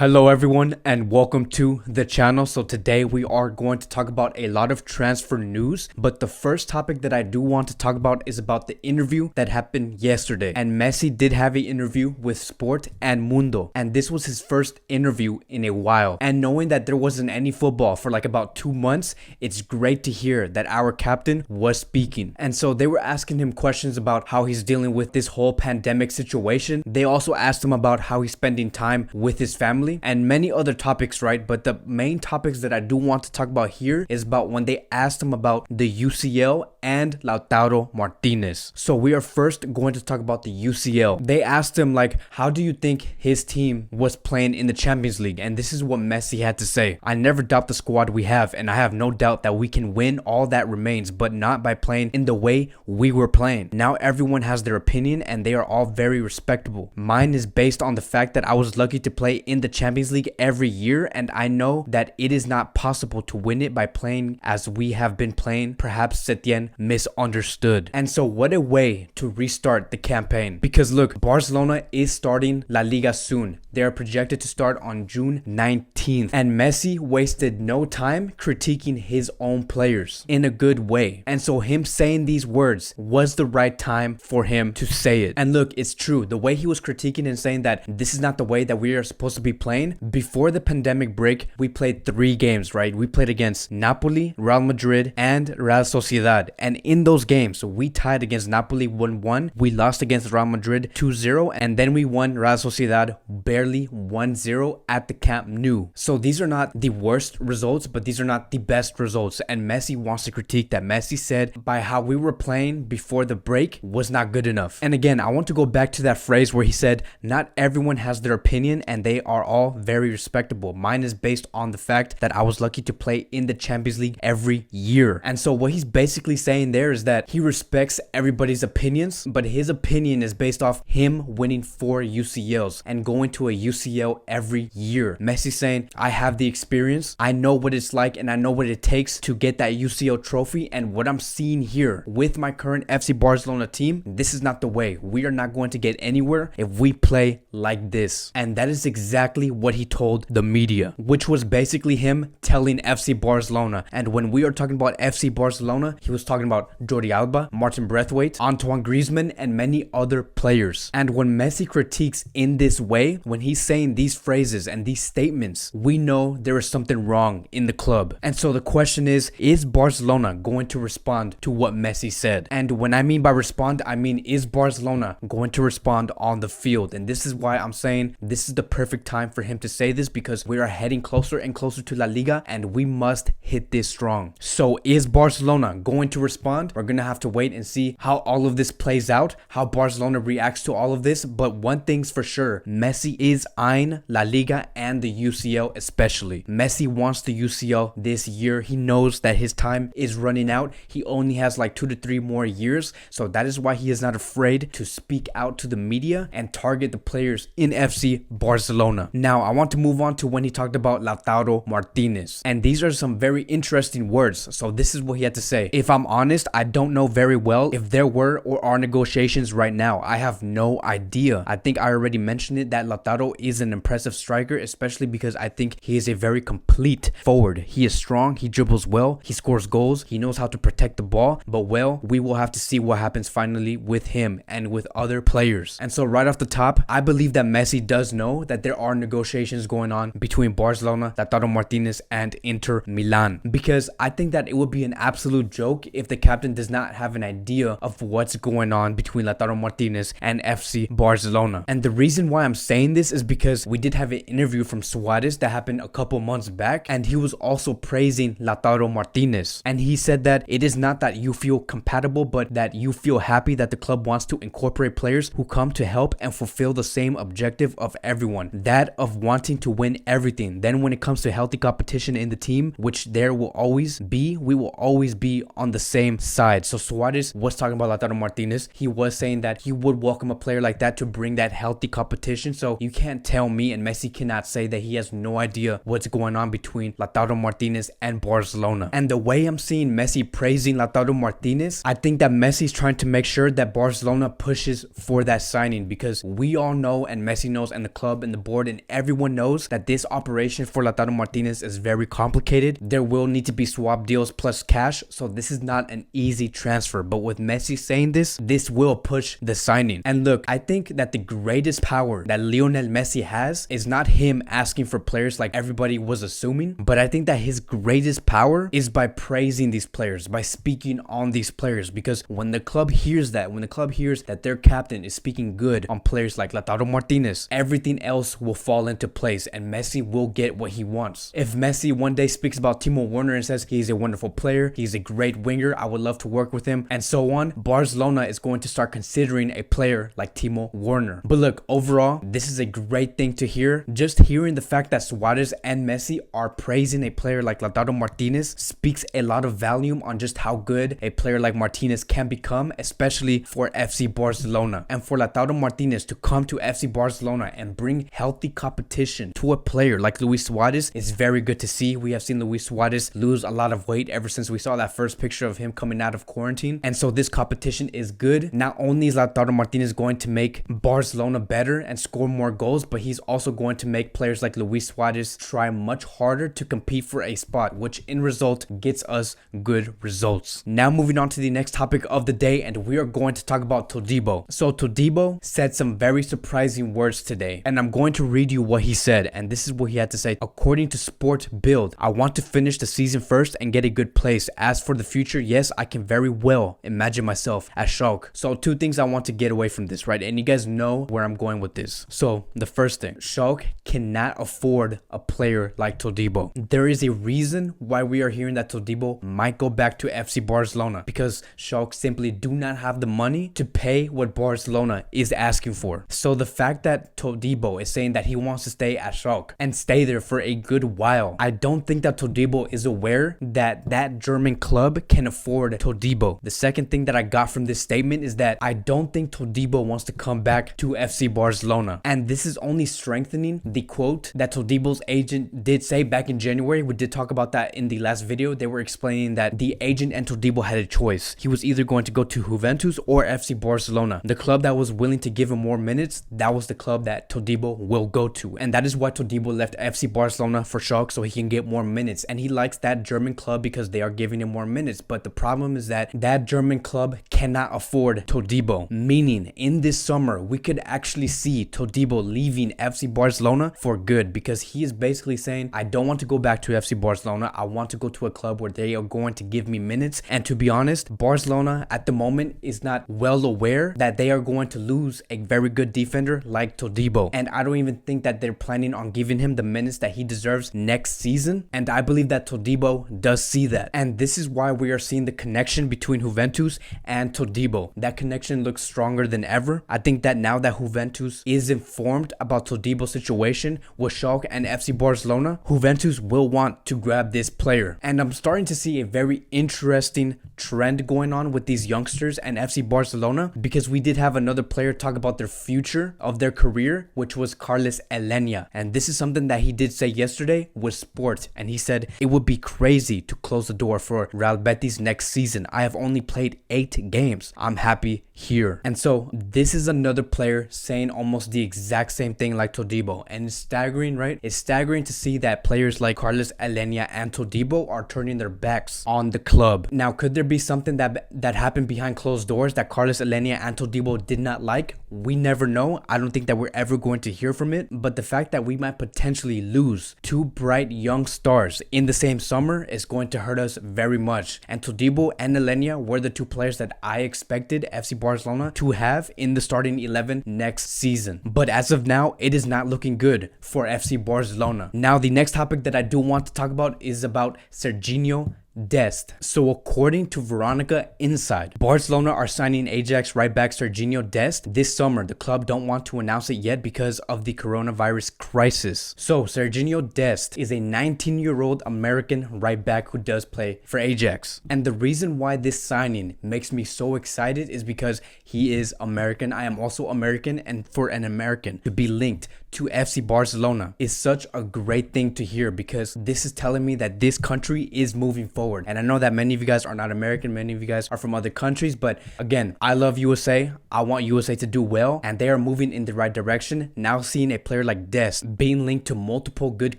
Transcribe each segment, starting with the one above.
Hello everyone and welcome to the channel. So today we are going to talk about a lot of transfer news, but the first topic that I do want to talk about is about the interview that happened yesterday. And Messi did have an interview with Sport and Mundo, and this was his first interview in a while. And knowing that there wasn't any football for like about 2 months, it's great to hear that our captain was speaking. And so they were asking him questions about how he's dealing with this whole pandemic situation. They also asked him about how he's spending time with his family and many other topics, right? But the main topics that I do want to talk about here is about when they asked him about the UCL and Lautaro Martinez. So we are first going to talk about the UCL. They asked him like, how do you think his team was playing in the Champions League? And this is what Messi had to say. I never doubt the squad we have, and I have no doubt that we can win. All that remains, but not by playing in the way we were playing. Now everyone has their opinion and they are all very respectable. Mine is based on the fact that I was lucky to play in the Champions League every year, and I know that it is not possible to win it by playing as we have been playing. Perhaps Setien misunderstood. And so what a way to restart the campaign, because look, Barcelona is starting La Liga soon. They are projected to start on June 19th, and Messi wasted no time critiquing his own players in a good way. And so him saying these words was the right time for him to say it. And look, it's true, the way he was critiquing and saying that this is not the way that we are supposed to be playing. Before the pandemic break, we played 3 games, right? We played against Napoli, Real Madrid, and Real Sociedad. And in those games, we tied against Napoli 1-1. We lost against Real Madrid 2-0. And then we won Real Sociedad barely 1-0 at the Camp Nou. So these are not the worst results, but these are not the best results. And Messi wants to critique that. Messi said by how we were playing before the break was not good enough. And again, I want to go back to that phrase where he said, not everyone has their opinion and they are all very respectable. Mine is based on the fact that I was lucky to play in the Champions League every year. And so what he's basically saying there is that he respects everybody's opinions, but his opinion is based off him winning 4 UCLs and going to a UCL every year. Messi saying, I have the experience, I know what it's like, and I know what it takes to get that UCL trophy. And what I'm seeing here with my current FC Barcelona team, this is not the way. We are not going to get anywhere if we play like this. And that is exactly what he told the media, which was basically him telling FC Barcelona. And when we are talking about FC Barcelona, he was talking about Jordi Alba, Martin Braithwaite, Antoine Griezmann, and many other players. And when Messi critiques in this way, when he's saying these phrases and these statements, we know there is something wrong in the club. And so the question is Barcelona going to respond to what Messi said? And when I mean by respond, I mean, is Barcelona going to respond on the field? And this is why I'm saying this is the perfect time for him to say this, because we are heading closer and closer to La Liga and we must hit this strong. So is Barcelona going to respond? We're going to have to wait and see how all of this plays out, how Barcelona reacts to all of this. But one thing's for sure, Messi is eyeing La Liga and the UCL especially. Messi wants the UCL this year. He knows that his time is running out. He only has like 2 to 3 more years. So that is why he is not afraid to speak out to the media and target the players in FC Barcelona. Now, I want to move on to when he talked about Lautaro Martinez. And these are some very interesting words. So this is what he had to say. If I'm honest, I don't know very well if there were or are negotiations right now. I have no idea. I think I already mentioned it that Lautaro is an impressive striker, especially because I think he is a very complete forward. He is strong, he dribbles well, he scores goals, he knows how to protect the ball. But well, we will have to see what happens finally with him and with other players. And so right off the top, I believe that Messi does know that there are negotiations going on between Barcelona, Lautaro Martinez, and Inter Milan, because I think that it would be an absolute joke if the captain does not have an idea of what's going on between Lautaro Martinez and FC Barcelona. And the reason why I'm saying this is because we did have an interview from Suarez that happened a couple months back, and he was also praising Lautaro Martinez. And he said that it is not that you feel compatible, but that you feel happy that the club wants to incorporate players who come to help and fulfill the same objective of everyone, that of wanting to win everything. Then when it comes to healthy competition in the team, which there will always be, we will always be on the same side. So Suarez was talking about Lautaro Martinez. He was saying that he would welcome a player like that to bring that healthy competition. So you can't tell me, and Messi cannot say that he has no idea what's going on between Lautaro Martinez and Barcelona. And the way I'm seeing Messi praising Lautaro Martinez, I think that Messi's trying to make sure that Barcelona pushes for that signing, because we all know, and Messi knows, and the club and the board and everyone knows, that this operation for Lautaro Martinez is very complicated. There will need to be swap deals plus cash, so this is not an easy transfer. But with Messi saying this will push the signing. And look, I think that the greatest power that Lionel Messi has is not him asking for players like everybody was assuming, but I think that his greatest power is by praising these players, by speaking on these players. Because when the club hears that, when the club hears that their captain is speaking good on players like Lautaro Martinez, everything else will fall into place and Messi will get what he wants. If Messi one day speaks about Timo Werner and says he's a wonderful player, he's a great winger, I would love to work with him, and so on, Barcelona is going to start considering a player like Timo Werner. But look, overall, this is a great thing to hear. Just hearing the fact that Suarez and Messi are praising a player like Lautaro Martinez speaks a lot of volume on just how good a player like Martinez can become, especially for FC Barcelona. And for Lautaro Martinez to come to FC Barcelona and bring healthy competition to a player like Luis Suarez is very good to see. We have seen Luis Suarez lose a lot of weight ever since we saw that first picture of him coming out of quarantine. And so this competition is good. Not only is Lautaro Martinez going to make Barcelona better and score more goals, but he's also going to make players like Luis Suarez try much harder to compete for a spot, which in result gets us good results. Now moving on to the next topic of the day, and we are going to talk about TODIBO. So TODIBO said some very surprising words today, and I'm going to read you what he said, and this is what he had to say. According to Sport Bild, I want to finish the season first and get a good place. As for the future, yes, I can very well imagine myself at Schalke. So two things I want to get away from this, right? And you guys know where I'm going with this. So the first thing, Schalke cannot afford a player like TODIBO. There is a reason why we are hearing that TODIBO might go back to FC Barcelona, because Schalke simply do not have the money to pay what Barcelona is asking for. So the fact that TODIBO is saying that he wants to stay at Schalke and stay there for a good while, I don't think that TODIBO is aware that that German club can afford TODIBO. The second thing that I got from this statement is that I don't think TODIBO wants to come back to FC Barcelona. And this is only strengthening the quote that TODIBO's agent did say back in January. We did talk about that in the last video. They were explaining that the agent and TODIBO had a choice. He was either going to go to Juventus or FC Barcelona. The club that was willing to give him more minutes, that was the club that TODIBO will go to. And that is why TODIBO left FC Barcelona for Schalke, so he can get more minutes. And he likes that German club because they are giving him more minutes. But the problem is that that German club cannot afford TODIBO. Meaning, in this summer, we could actually see TODIBO leaving FC Barcelona for good, because he is basically saying, I don't want to go back to FC Barcelona. I want to go to a club where they are going to give me minutes. And to be honest, Barcelona at the moment is not well aware that they are going to lose a very good defender like TODIBO. And I don't even think that they're planning on giving him the minutes that he deserves next season. And I believe that TODIBO does see that. And this is why we are seeing the connection between Juventus and TODIBO. That connection looks stronger than ever. I think that now that Juventus is informed about TODIBO's situation with Schalke and FC Barcelona, Juventus will want to grab this player. And I'm starting to see a very interesting trend going on with these youngsters and FC Barcelona, because we did have another player talk about their future of their career, which was Carlos Elenia. And this is something that he did say yesterday with Sport, and he said it would be crazy to close the door for Real Betis next season. I have only played 8 games. I'm happy here. And so this is another player saying almost the exact same thing like TODIBO, and it's staggering, right? It's staggering to see that players like Carlos Elenia and TODIBO are turning their backs on the club. Now, could there be something that happened behind closed doors that Carlos Elenia and TODIBO did not like? We never know. I don't think that we're ever going to hear from it, but the fact that we might potentially lose 2 bright young stars in the same summer is going to hurt us very much. And TODIBO and Elenia were the 2 players that I expected FC Barcelona to have in the starting 11 next season. But as of now, it is not looking good for FC Barcelona. Now, the next topic that I do want to talk about is about Sergino Dest. So according to Veronica Inside, Barcelona are signing Ajax right back Sergino Dest this summer. The club don't want to announce it yet because of the coronavirus crisis. So Sergino Dest is a 19-year-old American right back who does play for Ajax. And the reason why this signing makes me so excited is because he is American. I am also American, and for an American to be linked to FC Barcelona is such a great thing to hear, because this is telling me that this country is moving forward. And I know that many of you guys are not American, many of you guys are from other countries, but again, I love USA. I want USA to do well, and they are moving in the right direction. Now seeing a player like Dest being linked to multiple good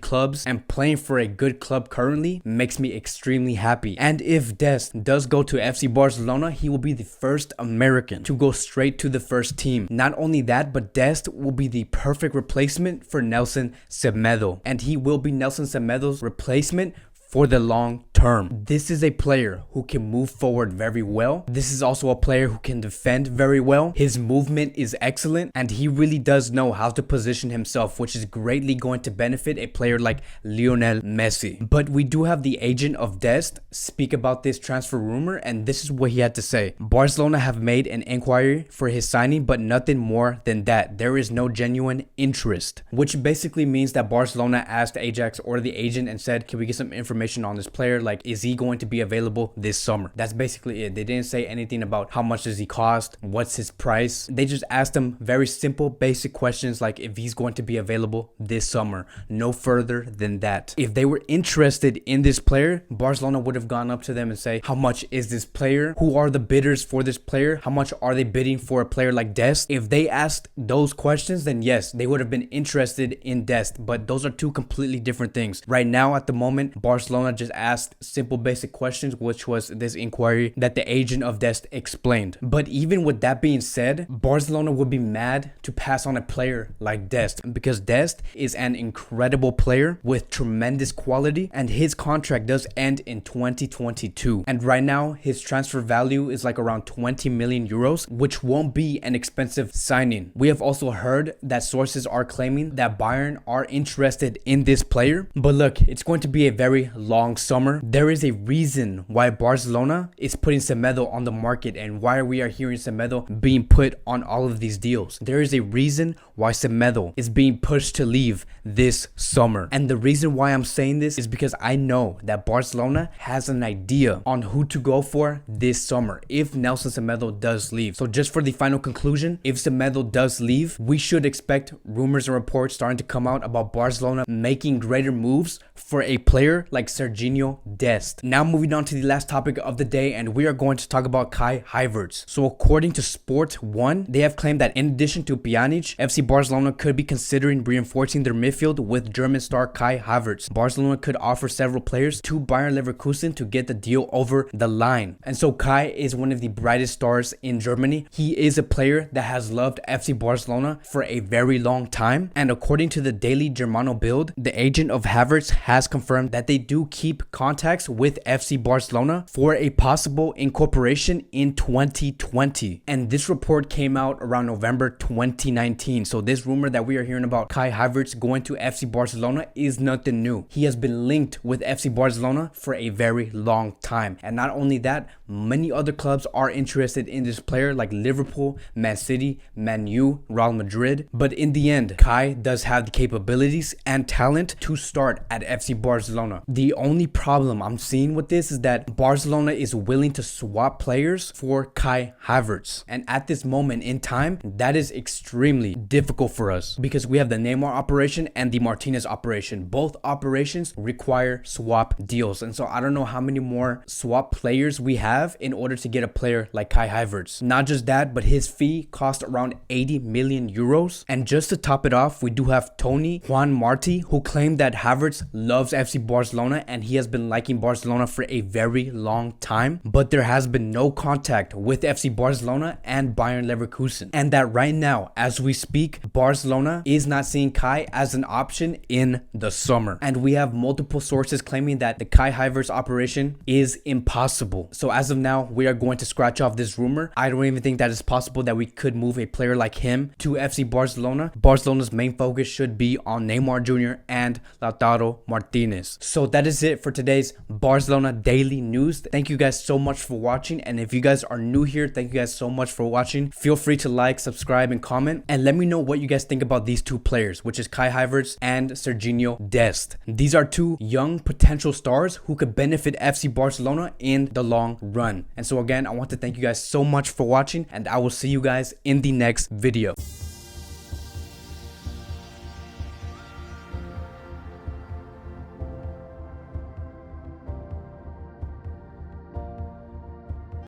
clubs and playing for a good club currently makes me extremely happy. And if Dest does go to FC Barcelona, he will be the first American to go straight to the first team. Not only that, but Dest will be the perfect replacement for Nelson Semedo, and he will be Nelson Semedo's replacement for the long term. This is a player who can move forward very well. This is also a player who can defend very well. His movement is excellent, and he really does know how to position himself, which is greatly going to benefit a player like Lionel Messi. But we do have the agent of Dest speak about this transfer rumor, and this is what he had to say. Barcelona have made an inquiry for his signing, but nothing more than that. There is no genuine interest, which basically means that Barcelona asked Ajax or the agent and said, can we get some information on this player? Like, is he going to be available this summer? That's basically it. They didn't say anything about how much does he cost, what's his price. They just asked him very simple, basic questions like if he's going to be available this summer. No further than that. If they were interested in this player, Barcelona would have gone up to them and say, how much is this player? Who are the bidders for this player? How much are they bidding for a player like Dest? If they asked those questions, then yes, they would have been interested in Dest. But those are two completely different things. Right now, at the moment, Barcelona just asked simple basic questions, which was this inquiry that the agent of Dest explained. But even with that being said, Barcelona would be mad to pass on a player like Dest, because Dest is an incredible player with tremendous quality, and his contract does end in 2022. And right now, his transfer value is like around 20 million euros, which won't be an expensive signing. We have also heard that sources are claiming that Bayern are interested in this player. But look, it's going to be a very long summer. There is a reason why Barcelona is putting Semedo on the market and why we are hearing Semedo being put on all of these deals. There is a reason why Semedo is being pushed to leave this summer. And the reason why I'm saying this is because I know that Barcelona has an idea on who to go for this summer if Nelson Semedo does leave. So just for the final conclusion, if Semedo does leave, we should expect rumors and reports starting to come out about Barcelona making greater moves for a player like Sergino Dest. Now moving on to the last topic of the day, and we are going to talk about Kai Havertz. So according to Sport 1, they have claimed that in addition to Pjanic, FC Barcelona could be considering reinforcing their midfield with German star Kai Havertz. Barcelona could offer several players to Bayern Leverkusen to get the deal over the line. And so Kai is one of the brightest stars in Germany. He is a player that has loved FC Barcelona for a very long time. And according to the Daily Germano Bild, the agent of Havertz has confirmed that they do keep contacts with FC Barcelona for a possible incorporation in 2020. And this report came out around November 2019. So this rumor that we are hearing about Kai Havertz going to FC Barcelona is nothing new. He has been linked with FC Barcelona for a very long time. And not only that, many other clubs are interested in this player like Liverpool, Man City, Man U, Real Madrid. But in the end, Kai does have the capabilities and talent to start at FC Barcelona. The only problem I'm seeing with this is that Barcelona is willing to swap players for Kai Havertz. And at this moment in time, that is extremely difficult for us because we have the Neymar operation and the Martinez operation. Both operations require swap deals. And so I don't know how many more swap players we have in order to get a player like Kai Havertz. Not just that, but his fee cost around 80 million euros. And just to top it off, we do have Tony Juan Marti, who claimed that Havertz loves FC Barcelona and he has been liking Barcelona for a very long time, but there has been no contact with FC Barcelona and Bayern Leverkusen. And that right now, as we speak, Barcelona is not seeing Kai as an option in the summer. And we have multiple sources claiming that the Kai Havertz operation is impossible. So as of now, we are going to scratch off this rumor. I don't even think that it's possible that we could move a player like him to FC Barcelona. Barcelona's main focus should be on Neymar Jr. and Lautaro Martinez. So that is it for today's Barcelona Daily News. Thank you guys so much for watching. And if you guys are new here, thank you guys so much for watching. Feel free to like, subscribe, and comment. And let me know what you guys think about these two players, which is Kai Havertz and Sergino Dest. These are two young potential stars who could benefit FC Barcelona in the long run. And so again, I want to thank you guys so much for watching, and I will see you guys in the next video.